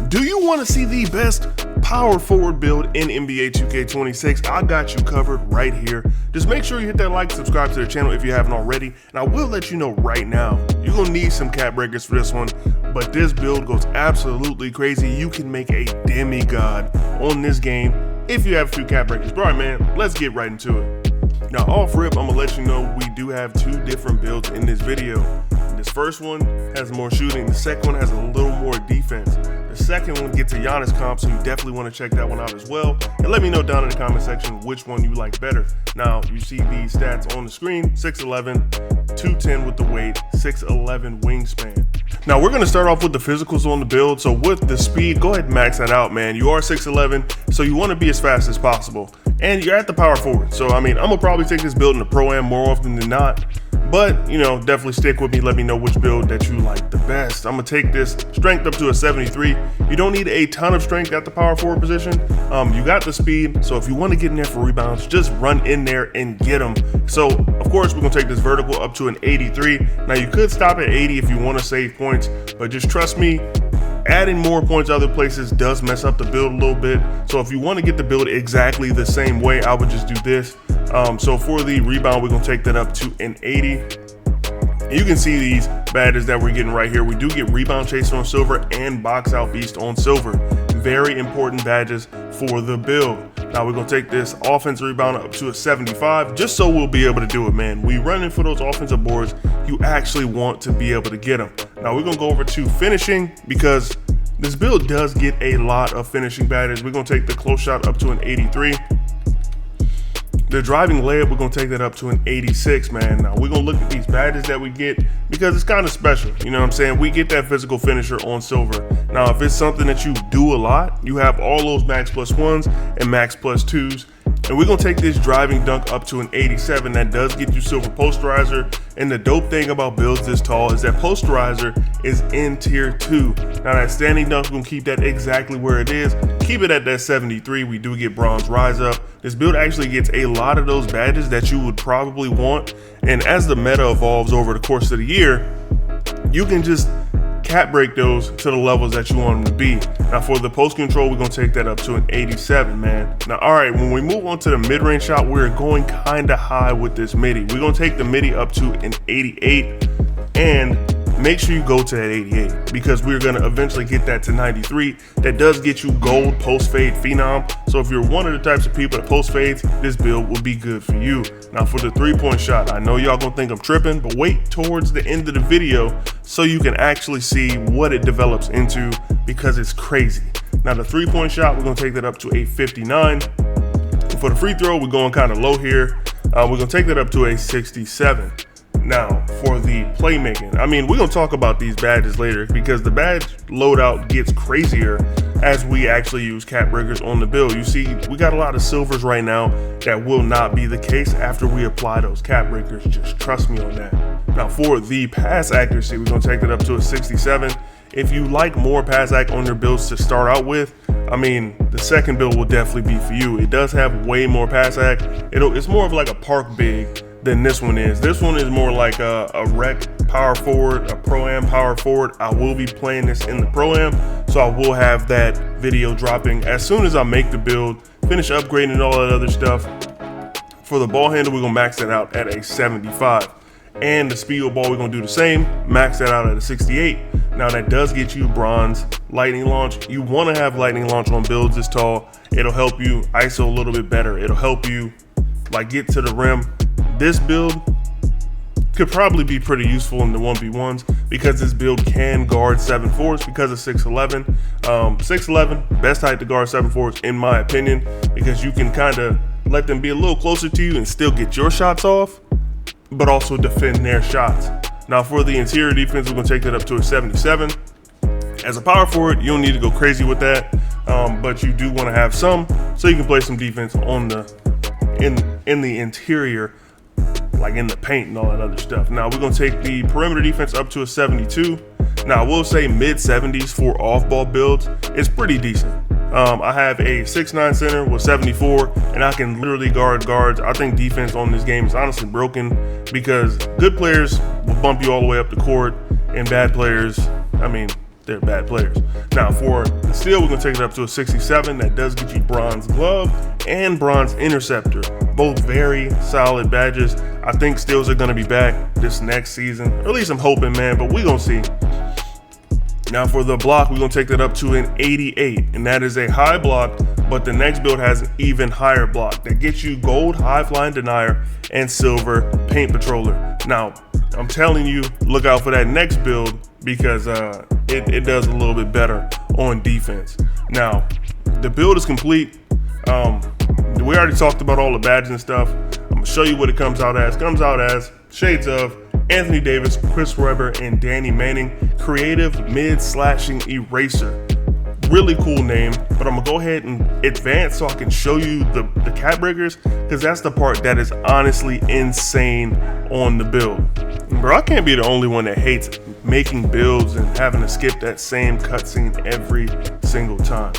Do you want to see the best power forward build in NBA 2K26? I got you covered right here. Just make sure you hit that like, subscribe to the channel if you haven't already, and I will let you know right now, you're going to need some cap breakers for this one, but this build goes absolutely crazy. You can make a demigod on this game if you have 2 cap breakers. All right, man, let's get right into it. Now, off rip, I'm going to let you know we do have 2 different builds in this video. This first one has more shooting, the second one has a little more defense. The second one gets a Giannis comp, so you definitely want to check that one out as well. And let me know down in the comment section which one you like better. Now, you see these stats on the screen: 6'11", 210 with the weight, 6'11 wingspan. Now, we're going to start off with the physicals on the build. So with the speed, go ahead and max that out, man. You are 6'11", so you want to be as fast as possible. And you're at the power forward. So, I mean, I'm going to probably take this build in the Pro-Am more often than not. But, you know, definitely stick with me. Let me know which build that you like the best. I'm going to take this strength up to a 73. You don't need a ton of strength at the power forward position. You got the speed. So if you want to get in there for rebounds, just run in there and get them. So, of course, we're going to take this vertical up to an 83. Now, you could stop at 80 if you want to save points. But just trust me, adding more points other places does mess up the build a little bit. So if you want to get the build exactly the same way, I would just do this. So for the rebound, we're going to take that up to an 80. And you can see these badges that we're getting right here. We do get rebound chaser on silver and box out beast on silver. Very important badges for the build. Now we're going to take this offensive rebound up to a 75, just so we'll be able to do it, man. We running for those offensive boards. You actually want to be able to get them. Now we're going to go over to finishing, because this build does get a lot of finishing badges. We're going to take the close shot up to an 83. The driving layup, we're going to take that up to an 86, man. Now, we're going to look at these badges that we get because it's kind of special. You know what I'm saying? We get that physical finisher on silver. Now, if it's something that you do a lot, you have all those max plus 1s and max plus 2s. And we're going to take this driving dunk up to an 87. That does get you silver posterizer. And the dope thing about builds this tall is that posterizer is in tier 2. Now that standing dunk, we're going to keep that exactly where it is. Keep it at that 73. We do get bronze rise up. This build actually gets a lot of those badges that you would probably want. And as the meta evolves over the course of the year, you can just cap break those to the levels that you want them to be. Now for the post control, we're going to take that up to an 87, man. Now, all right, when we move on to the mid-range shot, we're going kind of high with this midi. We're going to take the midi up to an 88, and make sure you go to that 88, because we're going to eventually get that to 93. That does get you gold post fade phenom. So if you're one of the types of people that post fades, this build will be good for you. Now for the 3-point shot, I know y'all gonna think I'm tripping, but wait towards the end of the video so you can actually see what it develops into, because it's crazy. Now the 3-point shot, we're gonna take that up to a 59. For the free throw, we're going kind of low here. We're gonna take that up to a 67. Now, for the playmaking, I mean, we're going to talk about these badges later, because the badge loadout gets crazier as we actually use cap breakers on the build. You see, we got a lot of silvers right now. That will not be the case after we apply those cap breakers. Just trust me on that. Now, for the pass accuracy, we're going to take it up to a 67. If you like more pass ac on your builds to start out with, I mean, the second build will definitely be for you. It does have way more pass ac. It's more of like a park big than this one is. This one is more like a rec power forward, a Pro-Am power forward. I will be playing this in the Pro-Am, so I will have that video dropping as soon as I make the build, finish upgrading and all that other stuff. For the ball handle, we're gonna max that out at a 75. And the speed of ball, we're gonna do the same, max that out at a 68. Now that does get you bronze lightning launch. You wanna have lightning launch on builds this tall. It'll help you ISO a little bit better. It'll help you like get to the rim. This build could probably be pretty useful in the 1v1s, because this build can guard 7'4s because of 6'11. 6'11, best height to guard 7'4s in my opinion, because you can kind of let them be a little closer to you and still get your shots off, but also defend their shots. Now for the interior defense, we're going to take that up to a 77. As a power forward, you don't need to go crazy with that, but you do want to have some, so you can play some defense on the in the interior, like in the paint and all that other stuff. Now we're going to take the perimeter defense up to a 72. Now I will say mid 70s for off-ball builds is pretty decent. I have a 6'9 center with 74, and I can literally guard guards. I think defense on this game is honestly broken, because good players will bump you all the way up the court, and bad players, I mean, they're bad players. Now for the steel, we're gonna take it up to a 67. That does get you bronze glove and bronze interceptor. Both very solid badges. I think steels are gonna be back this next season. Or at least I'm hoping, man, but we gonna see. Now for the block, we're gonna take that up to an 88, and that is a high block, but the next build has an even higher block that gets you gold high flying denier and silver paint patroller. Now, I'm telling you, look out for that next build because it does a little bit better on defense. Now, the build is complete. We already talked about all the badges and stuff. I'm gonna show you what it comes out as. It comes out as shades of Anthony Davis, Chris Webber, and Danny Manning, creative mid-slashing eraser. Really cool name, but I'm gonna go ahead and advance so I can show you the cap breakers, because that's the part that is honestly insane on the build. Bro, I can't be the only one that hates making builds and having to skip that same cutscene every single time.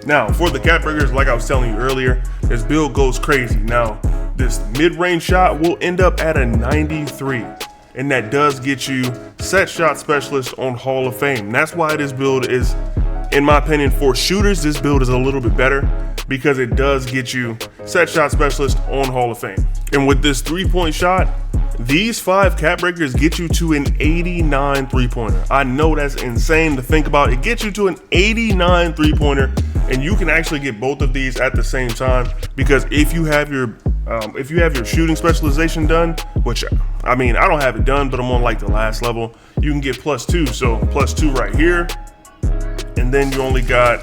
Now, for the cap breakers, like I was telling you earlier, this build goes crazy. Now, this mid-range shot will end up at a 93, and that does get you set shot specialist on Hall of Fame. That's why this build is, in my opinion, for shooters, this build is a little bit better because it does get you set shot specialist on Hall of Fame. And with this 3-point shot, these 5 cap breakers get you to an 89 3-pointer. I know that's insane to think about. It gets you to an 89 3-pointer, and you can actually get both of these at the same time, because if you have your shooting specialization done, which I mean, I don't have it done, but I'm on like the last level, you can get +2. So +2 right here, and then you only got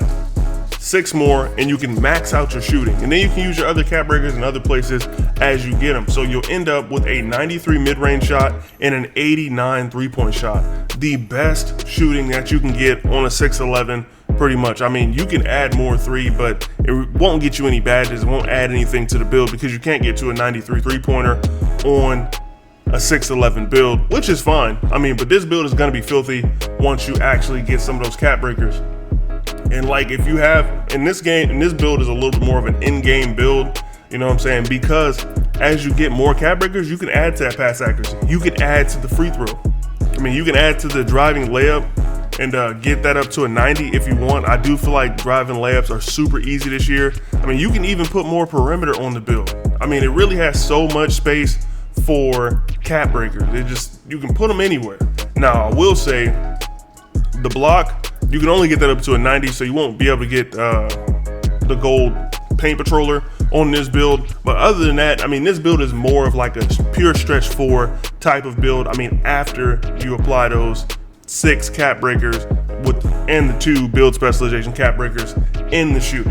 6 more, and you can max out your shooting, and then you can use your other cap breakers in other places as you get them. So you'll end up with a 93 mid-range shot and an 89 3-point shot. The best shooting that you can get on a 6'11", pretty much. I mean, you can add more 3, but it won't get you any badges. It won't add anything to the build because you can't get to a 93 3-pointer on a 6'11" build, which is fine. I mean, but this build is gonna be filthy once you actually get some of those cap breakers. And like, if you have in this game, and this build is a little bit more of an in-game build, you know what I'm saying? Because as you get more cap breakers, you can add to that pass accuracy. You can add to the free throw. I mean, you can add to the driving layup and get that up to a 90 if you want. I do feel like driving layups are super easy this year. I mean, you can even put more perimeter on the build. I mean, it really has so much space for cap breakers. You can put them anywhere. Now, I will say the block, you can only get that up to a 90, so you won't be able to get the gold paint patroller on this build. But other than that, I mean, this build is more of like a pure stretch 4 type of build. I mean, after you apply those 6 cap breakers and the 2 build specialization cap breakers in the shoe.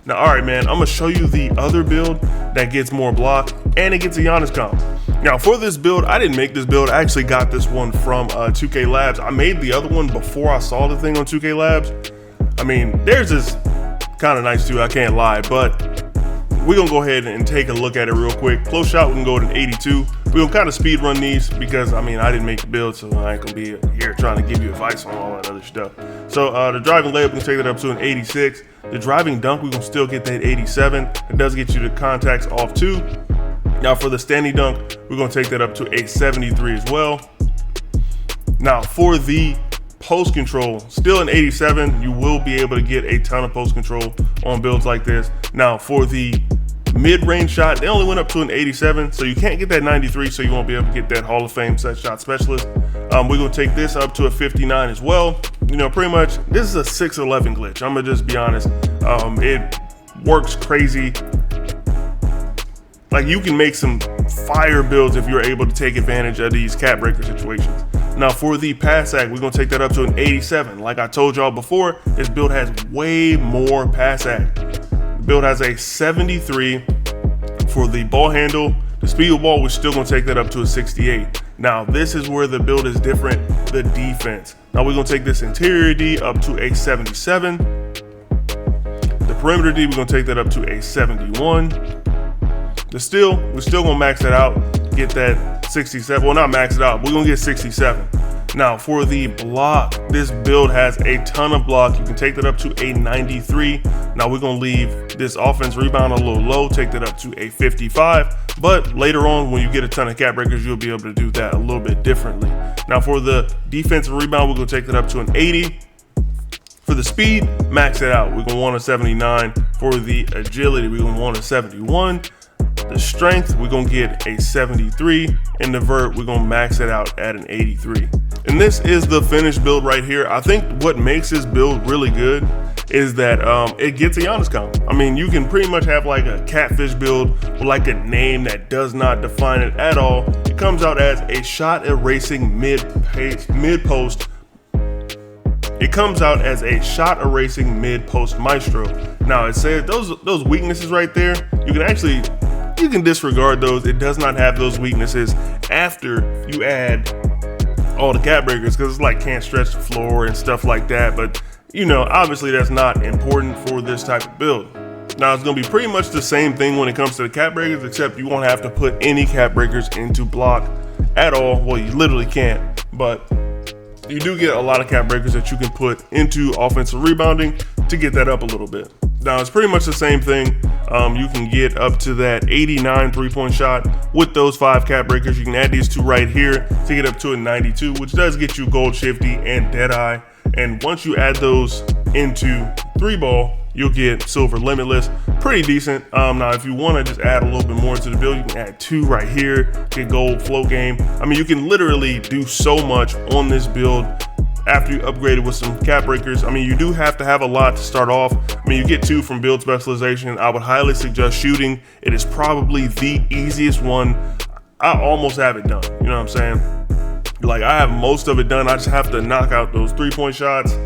Now, all right, man, I'm gonna show you the other build that gets more block and it gets a Giannis comp. Now, for this build, I didn't make this build. I actually got this one from 2K Labs. I made the other one before I saw the thing on 2K Labs. I mean, theirs is kind of nice too, I can't lie, but we're gonna go ahead and take a look at it real quick. Close shot, we can go to an 82. We're gonna kind of speed run these because, I mean, I didn't make the build, so I ain't gonna be here trying to give you advice on all that other stuff. So the driving layup, we can take that up to an 86. The driving dunk, we're gonna still get that 87. It does get you the contacts off too. Now for the standing dunk, we're gonna take that up to a 73 as well. Now for the post control, still an 87. You will be able to get a ton of post control on builds like this. Now for the mid-range shot, they only went up to an 87, so you can't get that 93, so you won't be able to get that Hall of Fame set shot specialist. We're gonna take this up to a 59 as well. You know, pretty much this is a 6'11" glitch. I'm gonna just be honest. It works crazy. Like, you can make some fire builds if you're able to take advantage of these cap breaker situations. Now for the pass act, we're gonna take that up to an 87. Like I told y'all before, this build has way more pass act. The build has a 73 for the ball handle. The speed of the ball, we're still gonna take that up to a 68. Now this is where the build is different, the defense. Now we're gonna take this interior D up to a 77. The perimeter D, we're gonna take that up to a 71. We're still gonna max that out, get that 67. Well, not max it out, we're gonna get 67. Now for the block, this build has a ton of block. You can take that up to a 93. Now we're gonna leave this offense rebound a little low, take that up to a 55. But later on, when you get a ton of cap breakers, you'll be able to do that a little bit differently. Now for the defensive rebound, we're gonna take that up to an 80. For the speed, max it out. We're gonna want a 79. For the agility, we're gonna want a 71. The strength, we're gonna get a 73. And the vert, we're gonna max it out at an 83. And this is the finished build right here. I think what makes this build really good is that it gets a Giannis count. I mean, you can pretty much have like a catfish build with like a name that does not define it at all. It comes out as a shot erasing mid-post. It comes out as a shot erasing mid-post maestro. Now it says those weaknesses right there, you can disregard those. It does not have those weaknesses after you add all the cap breakers, because it's like can't stretch the floor and stuff like that. But you know, obviously that's not important for this type of build. Now it's gonna be pretty much the same thing when it comes to the cap breakers, except you won't have to put any cap breakers into block at all. Well, you literally can't, but you do get a lot of cap breakers that you can put into offensive rebounding to get that up a little bit. Now it's pretty much the same thing. You can get up to that 89 3-point shot with those 5 cap breakers. You can add these 2 right here to get up to a 92, which does get you gold shifty and deadeye. And once you add those into 3-ball, you'll get silver limitless, pretty decent. Now if you want to just add a little bit more to the build, you can add 2 right here, get gold flow game. I mean, you can literally do so much on this build after you upgrade it with some cap breakers. I mean, you do have to have a lot to start off. I mean, you get 2 from build specialization. I would highly suggest shooting. It is probably the easiest one. I almost have it done, you know what I'm saying? Like, I have most of it done. I just have to knock out those 3-point shots,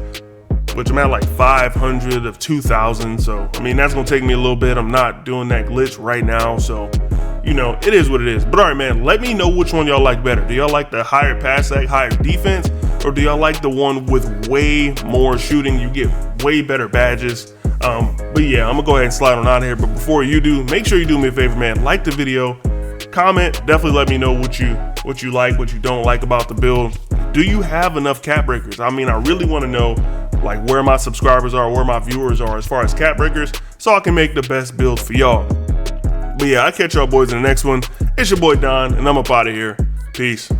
which I'm at like 500 of 2,000. So, I mean, that's gonna take me a little bit. I'm not doing that glitch right now. So, you know, it is what it is. But all right, man, let me know which one y'all like better. Do y'all like the higher pass sec, higher defense? Or do y'all like the one with way more shooting? You get way better badges. But yeah, I'm gonna go ahead and slide on out of here. But before you do, make sure you do me a favor, man. Like the video, comment, definitely let me know what you like, what you don't like about the build. Do you have enough cap breakers? I mean, I really want to know like where my subscribers are, where my viewers are as far as cap breakers, so I can make the best build for y'all. But yeah, I'll catch y'all boys in the next one. It's your boy Don, and I'm up out of here. Peace.